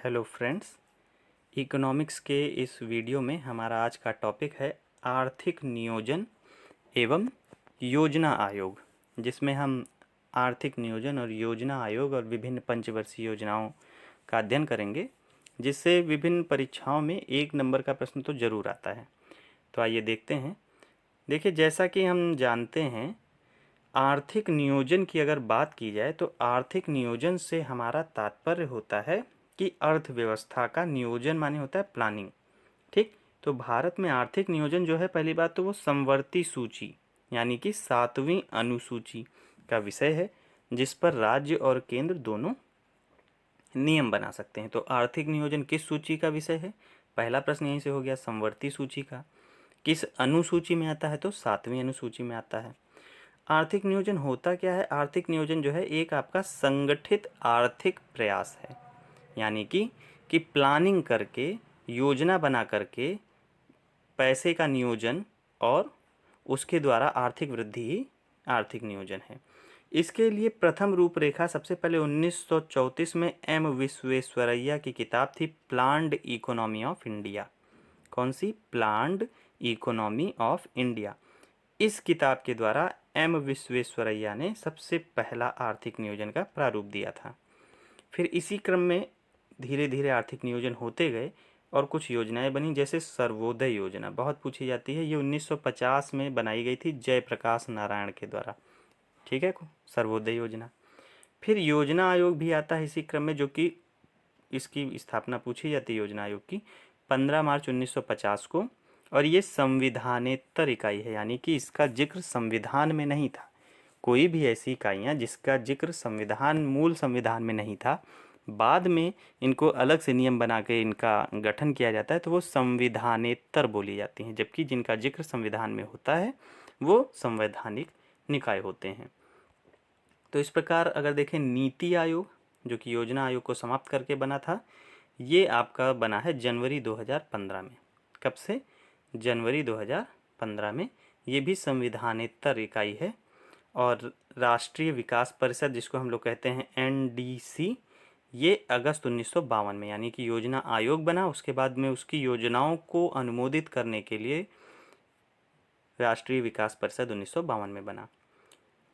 Hello friends, economics के इस video में हमारा आज का टॉपिक है आर्थिक नियोजन एवं योजना आयोग, जिसमें हम आर्थिक नियोजन और योजना आयोग और विभिन्न पंचवर्षीय योजनाओं का अध्ययन करेंगे, जिससे विभिन्न परीक्षाओं में 1 नंबर का प्रश्न तो ज़रूर आता है। तो आइए देखते हैं। देखिए, जैसा कि हम जानते हैं, आर्थिक नियोजन की अगर बात की जाए तो आर्थिक नियोजन से हमारा तात्पर्य होता है कि अर्थव्यवस्था का नियोजन माने होता है प्लानिंग। ठीक, तो भारत में आर्थिक नियोजन जो है, पहली बात तो वो समवर्ती सूची यानी कि 7वीं अनुसूची का विषय है, जिस पर राज्य और केंद्र दोनों नियम बना सकते हैं। तो आर्थिक नियोजन किस सूची का विषय है? पहला प्रश्न यहीं से हो गया, समवर्ती सूची का। किस अनुसूची में आता है? तो 7वीं अनुसूची में आता है। आर्थिक नियोजन होता क्या है? आर्थिक नियोजन जो है एक आपका संगठित आर्थिक प्रयास है, यानी कि प्लानिंग करके, योजना बना करके पैसे का नियोजन और उसके द्वारा आर्थिक वृद्धि ही आर्थिक नियोजन है। इसके लिए प्रथम रूपरेखा सबसे पहले 1934 में एम विश्वेश्वरैया की किताब थी, प्लान्ड इकोनॉमी ऑफ इंडिया। कौन सी? Planned economy of India. इस किताब के द्वारा एम विश्वेश्वरैया ने सबसे पहला आर्थिक नियोजन का प्रारूप दिया था। फिर इसी क्रम में धीरे धीरे आर्थिक नियोजन होते गए और कुछ योजनाएं बनी, जैसे सर्वोदय योजना बहुत पूछी जाती है। ये 1950 में बनाई गई थी जयप्रकाश नारायण के द्वारा। ठीक है, सर्वोदय योजना। फिर योजना आयोग भी आता है इसी क्रम में, जो कि इसकी स्थापना पूछी जाती है योजना आयोग की 15 मार्च 1950 को, और ये संविधानेतर इकाई है, यानी कि इसका जिक्र संविधान में नहीं था। कोई भी ऐसी इकाइयाँ जिसका जिक्र मूल संविधान में नहीं था, बाद में इनको अलग से नियम बना के इनका गठन किया जाता है, तो वो संविधानेतर बोली जाती हैं, जबकि जिनका जिक्र संविधान में होता है वो संवैधानिक निकाय होते हैं। तो इस प्रकार अगर देखें, नीति आयोग जो कि योजना आयोग को समाप्त करके बना था, ये आपका बना है जनवरी 2015 में। कब से? जनवरी 2015 में। ये भी संविधानेतर इकाई है। और राष्ट्रीय विकास परिषद, जिसको हम लोग कहते हैं एनडीसी, ये अगस्त 1952 में, यानी कि योजना आयोग बना। उसके बाद में उसकी योजनाओं को अनुमोदित करने के लिए राष्ट्रीय विकास परिषद 1952 में बना।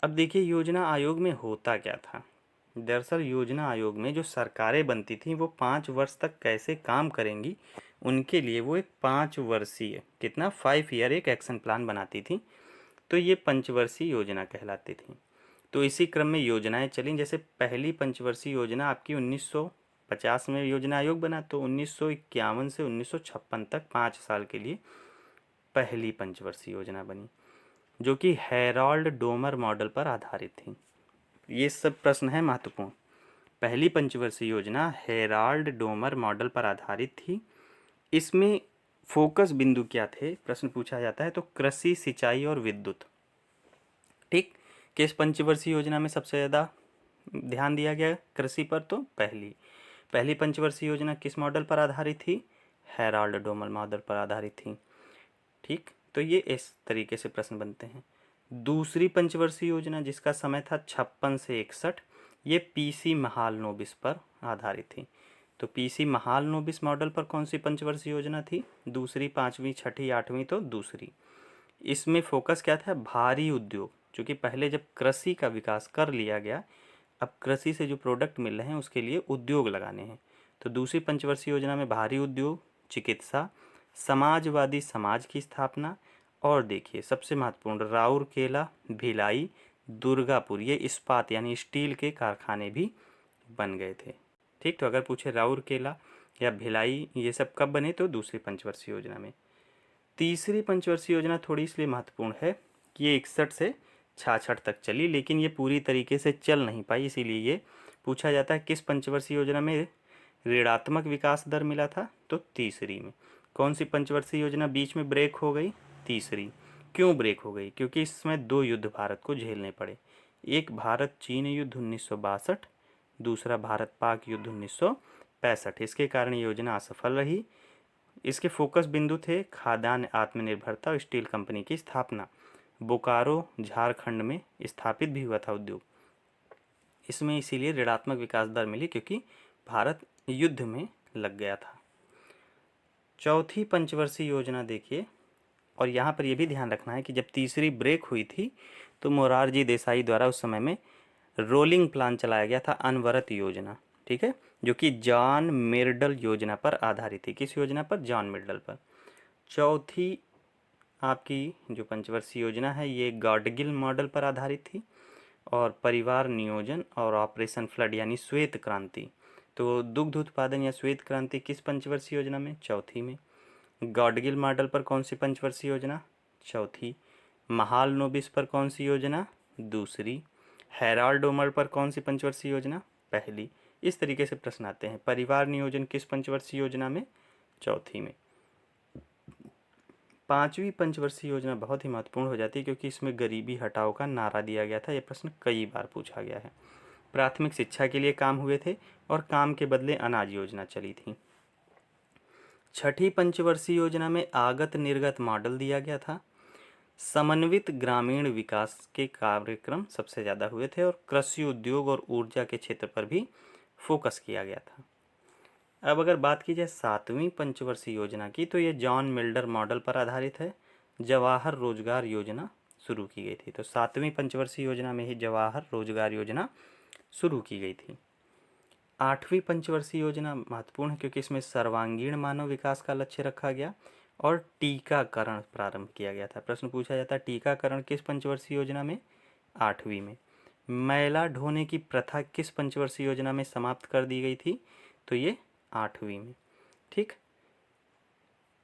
अब देखिए, योजना आयोग में होता क्या था। दरअसल योजना आयोग में जो सरकारें बनती थीं, वो 5 वर्ष तक कैसे काम करेंगी, उनके लिए वो एक 5 वर्षीय, कितना, 5 ईयर एक एक्शन प्लान बनाती थी। तो ये पंचवर्षीय योजना कहलाती थी। तो इसी क्रम में योजनाएं चली। जैसे पहली पंचवर्षीय योजना आपकी 1950 में योजना आयोग बना, तो 1951 से 1956 तक 5 साल के लिए पहली पंचवर्षीय योजना बनी, जो कि हेराल्ड डोमर मॉडल पर आधारित थी। ये सब प्रश्न है महत्वपूर्ण। पहली पंचवर्षीय योजना हेराल्ड डोमर मॉडल पर आधारित थी। इसमें फोकस बिंदु क्या थे, प्रश्न पूछा जाता है, तो कृषि, सिंचाई और विद्युत। ठीक, किस पंचवर्षीय योजना में सबसे ज़्यादा ध्यान दिया गया कृषि पर? तो पहली पंचवर्षीय योजना किस मॉडल पर आधारित थी? हेराल्ड डोमर मॉडल पर आधारित थी। ठीक, तो ये इस तरीके से प्रश्न बनते हैं। दूसरी पंचवर्षीय योजना, जिसका समय था 56 से 61, ये पीसी महालनोबिस पर आधारित थी। तो पीसी महालनोबिस मॉडल पर कौन सी पंचवर्षीय योजना थी? दूसरी, 5वीं, 6ठी, 8वीं, तो दूसरी। इसमें फोकस क्या था? भारी उद्योग, क्योंकि पहले जब कृषि का विकास कर लिया गया, अब कृषि से जो प्रोडक्ट मिल रहे हैं उसके लिए उद्योग लगाने हैं। तो दूसरी पंचवर्षीय योजना में भारी उद्योग, चिकित्सा, समाजवादी समाज की स्थापना, और देखिए सबसे महत्वपूर्ण, राउरकेला, भिलाई, दुर्गापुर, ये इस्पात यानी स्टील के कारखाने भी बन गए थे। ठीक, तो अगर पूछे राउरकेला या भिलाई ये सब कब बने, तो दूसरी पंचवर्षीय योजना में। तीसरी पंचवर्षीय योजना थोड़ी इसलिए महत्वपूर्ण है कि ये 61 से 66 तक चली, लेकिन ये पूरी तरीके से चल नहीं पाई, इसीलिए ये पूछा जाता है किस पंचवर्षीय योजना में ऋणात्मक विकास दर मिला था, तो तीसरी में। कौन सी पंचवर्षीय योजना बीच में ब्रेक हो गई? तीसरी। क्यों ब्रेक हो गई? क्योंकि इसमें 2 युद्ध भारत को झेलने पड़े। एक भारत चीन युद्ध 1962, दूसरा भारत पाक युद्ध 1965। इसके कारण योजना असफल रही। इसके फोकस बिंदु थे खाद्यान्न आत्मनिर्भरता और स्टील कंपनी की स्थापना। बोकारो झारखंड में स्थापित भी हुआ था उद्योग। इसमें इसीलिए ऋणात्मक विकास दर मिली, क्योंकि भारत युद्ध में लग गया था। चौथी पंचवर्षीय योजना देखिए, और यहाँ पर यह भी ध्यान रखना है कि जब तीसरी ब्रेक हुई थी तो मोरारजी देसाई द्वारा उस समय में रोलिंग प्लान चलाया गया था, अनवरत योजना, ठीक है, जो कि जॉन मिर्डल योजना पर आधारित थी। किस योजना पर? जॉन मिर्डल पर। चौथी आपकी जो पंचवर्षीय योजना है ये गॉडगिल मॉडल पर आधारित थी, और परिवार नियोजन और ऑपरेशन फ्लड यानी श्वेत क्रांति। तो दुग्ध उत्पादन या श्वेत क्रांति किस पंचवर्षीय योजना में? चौथी में। गॉडगिल मॉडल पर कौन सी पंचवर्षीय योजना? चौथी। महालनोबिस पर कौन सी योजना? दूसरी। हेराल्ड ओमर पर कौन सी पंचवर्षीय योजना? पहली। इस तरीके से प्रश्न आते हैं। परिवार नियोजन किस पंचवर्षीय योजना में? चौथी में। पांचवी पंचवर्षीय योजना बहुत ही महत्वपूर्ण हो जाती है क्योंकि इसमें गरीबी हटाओ का नारा दिया गया था। यह प्रश्न कई बार पूछा गया है। प्राथमिक शिक्षा के लिए काम हुए थे और काम के बदले अनाज योजना चली थी। छठी पंचवर्षीय योजना में आगत निर्गत मॉडल दिया गया था। समन्वित ग्रामीण विकास के कार्यक्रम सबसे ज़्यादा हुए थे और कृषि उद्योग और ऊर्जा के क्षेत्र पर भी फोकस किया गया था। अब अगर बात की जाए सातवीं पंचवर्षीय योजना की, तो ये जॉन मिल्डर मॉडल पर आधारित है। जवाहर रोजगार योजना शुरू की गई थी। तो सातवीं पंचवर्षीय योजना में ही जवाहर रोजगार योजना शुरू की गई थी। आठवीं पंचवर्षीय योजना महत्वपूर्ण है क्योंकि इसमें सर्वांगीण मानव विकास का लक्ष्य रखा गया और टीकाकरण प्रारंभ किया गया था। प्रश्न पूछा जाता है टीकाकरण किस पंचवर्षीय योजना में? आठवीं में। मैला ढोने की प्रथा किस पंचवर्षीय योजना में समाप्त कर दी गई थी? तो ये आठवीं में। ठीक,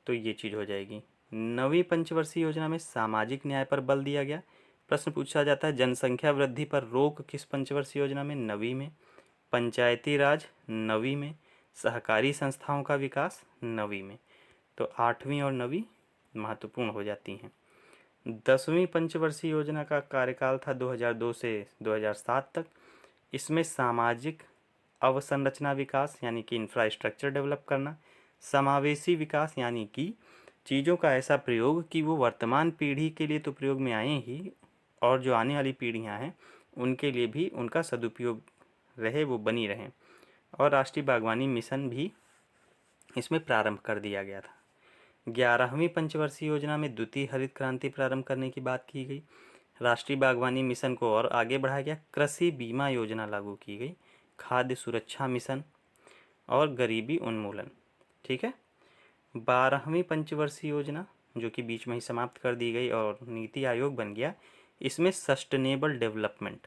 तो ये चीज़ हो जाएगी। नवीं पंचवर्षीय योजना में सामाजिक न्याय पर बल दिया गया। प्रश्न पूछा जाता है जनसंख्या वृद्धि पर रोक किस पंचवर्षीय योजना में? नवीं में। पंचायती राज नवीं में। सहकारी संस्थाओं का विकास नवीं में। तो आठवीं और नवीं महत्वपूर्ण हो जाती हैं। 10वीं पंचवर्षीय योजना का कार्यकाल था 2002 से 2007 तक। इसमें सामाजिक अवसंरचना विकास यानी कि इंफ्रास्ट्रक्चर डेवलप करना, समावेशी विकास यानी कि चीज़ों का ऐसा प्रयोग कि वो वर्तमान पीढ़ी के लिए तो प्रयोग में आए ही, और जो आने वाली पीढ़ियां हैं उनके लिए भी उनका सदुपयोग रहे, वो बनी रहें। और राष्ट्रीय बागवानी मिशन भी इसमें प्रारंभ कर दिया गया था। 11वीं पंचवर्षीय योजना में द्वितीय हरित क्रांति प्रारंभ करने की बात की गई। राष्ट्रीय बागवानी मिशन को और आगे बढ़ाया गया। कृषि बीमा योजना लागू की गई। खाद्य सुरक्षा मिशन और गरीबी उन्मूलन। ठीक है। 12वीं पंचवर्षीय योजना जो कि बीच में ही समाप्त कर दी गई और नीति आयोग बन गया। इसमें सस्टेनेबल डेवलपमेंट,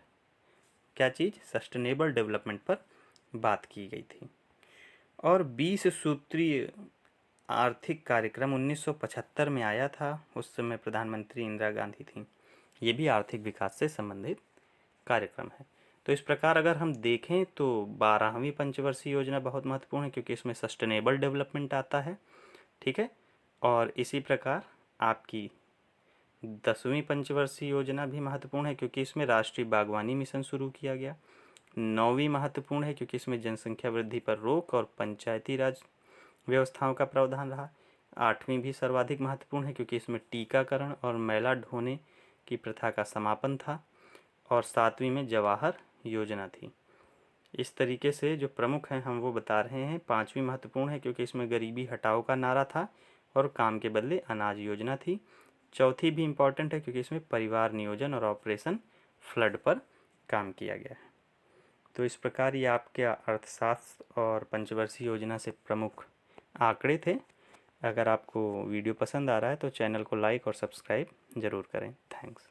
क्या चीज़? सस्टेनेबल डेवलपमेंट पर बात की गई थी। और 20 सूत्रीय आर्थिक कार्यक्रम 1975 में आया था। उस समय प्रधानमंत्री इंदिरा गांधी थी। ये भी आर्थिक विकास से संबंधित कार्यक्रम है। तो इस प्रकार अगर हम देखें तो 12वीं पंचवर्षीय योजना बहुत महत्वपूर्ण है क्योंकि इसमें सस्टेनेबल डेवलपमेंट आता है। ठीक है। और इसी प्रकार आपकी 10वीं पंचवर्षीय योजना भी महत्वपूर्ण है क्योंकि इसमें राष्ट्रीय बागवानी मिशन शुरू किया गया। 9वीं महत्वपूर्ण है क्योंकि इसमें जनसंख्या वृद्धि पर रोक और पंचायती राज व्यवस्थाओं का प्रावधान रहा। 8वीं भी सर्वाधिक महत्वपूर्ण है क्योंकि इसमें टीकाकरण और मैला ढोने की प्रथा का समापन था। और 7वीं में जवाहर योजना थी। इस तरीके से जो प्रमुख हैं हम वो बता रहे हैं। 5वीं महत्वपूर्ण है क्योंकि इसमें गरीबी हटाओ का नारा था और काम के बदले अनाज योजना थी। चौथी भी इम्पॉर्टेंट है क्योंकि इसमें परिवार नियोजन और ऑपरेशन फ्लड पर काम किया गया है। तो इस प्रकार ये आपके अर्थशास्त्र और पंचवर्षीय योजना से प्रमुख आंकड़े थे। अगर आपको वीडियो पसंद आ रहा है तो चैनल को लाइक और सब्सक्राइब ज़रूर करें। थैंक्स।